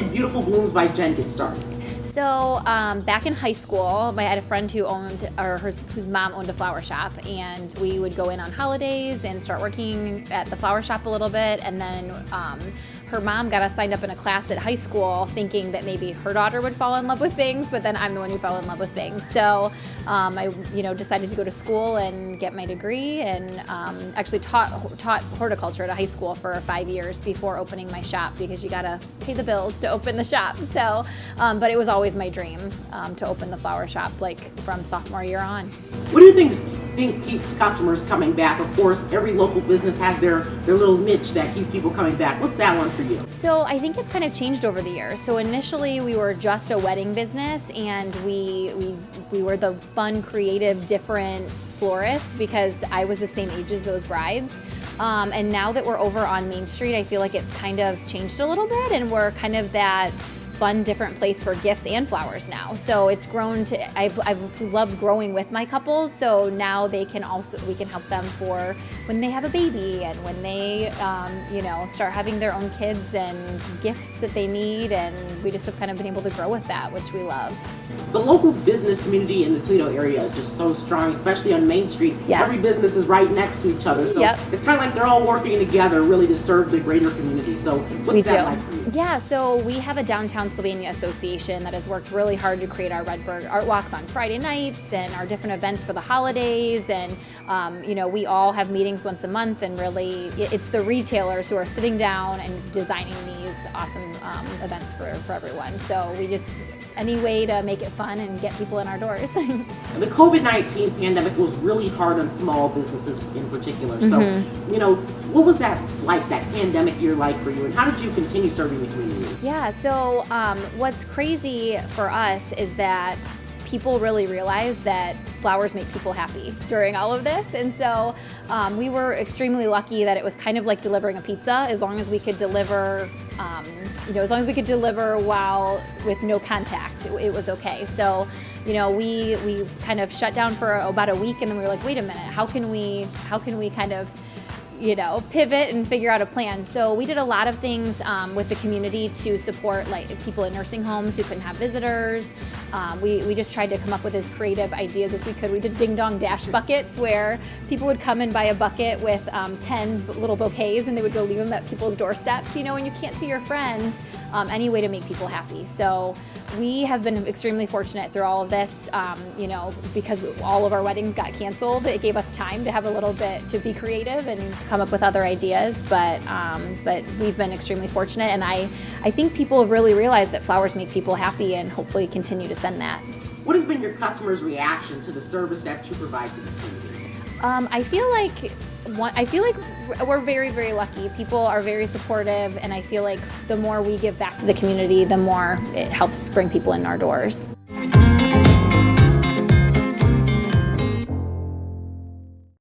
did Beautiful Blooms by Jen get started? So back in high school, I had a friend who whose mom owned a flower shop, and we would go in on holidays and start working at the flower shop a little bit, and then her mom got us signed up in a class at high school thinking that maybe her daughter would fall in love with things, but then I'm the one who fell in love with things. So I decided to go to school and get my degree, and actually taught horticulture at a high school for 5 years before opening my shop, because you gotta pay the bills to open the shop. So, but it was always my dream to open the flower shop, like from sophomore year on. What do you think keeps customers coming back? Of course, every local business has their little niche that keeps people coming back. What's that one for you? So I think it's kind of changed over the years. So initially we were just a wedding business, and we were the fun, creative, different florist, because I was the same age as those brides. And now that we're over on Main Street, I feel like it's kind of changed a little bit, and we're kind of that fun, different place for gifts and flowers now. So it's grown to, I've loved growing with my couples, so now we can help them for when they have a baby, and when they start having their own kids, and gifts that they need, and we just have kind of been able to grow with that, which we love. The local business community in the Toledo area is just so strong, especially on Main Street. Yeah. Every business is right next to each other, so Yep. it's kind of like they're all working together really to serve the greater community. So what's that like for you? Yeah, so we have a downtown Sylvania association that has worked really hard to create our Redbird Art Walks on Friday nights, and our different events for the holidays, and we all have meetings once a month, and really it's the retailers who are sitting down and designing these awesome events for everyone. So we just, any way to make it fun and get people in our doors. The COVID-19 pandemic was really hard on small businesses in particular. So, what was that like, that pandemic year like for you, and how did you continue serving the community? Yeah, so what's crazy for us is that people really realized that flowers make people happy during all of this. And so we were extremely lucky that it was kind of like delivering a pizza. As long as we could deliver, while with no contact, it was okay. So, we kind of shut down for about a week, and then we were like, wait a minute, how can we kind of pivot and figure out a plan. So we did a lot of things with the community to support like people in nursing homes who couldn't have visitors. We just tried to come up with as creative ideas as we could. We did ding dong dash buckets, where people would come and buy a bucket with 10 little bouquets, and they would go leave them at people's doorsteps, when you can't see your friends. Any way to make people happy. So we have been extremely fortunate through all of this, because all of our weddings got canceled. It gave us time to have a little bit to be creative and come up with other ideas, but we've been extremely fortunate, and I think people have really realized that flowers make people happy, and hopefully continue to send that. What has been your customers' reaction to the service that you provide to this community? I feel like we're very, very lucky. People are very supportive, and I feel like the more we give back to the community, the more it helps bring people in our doors.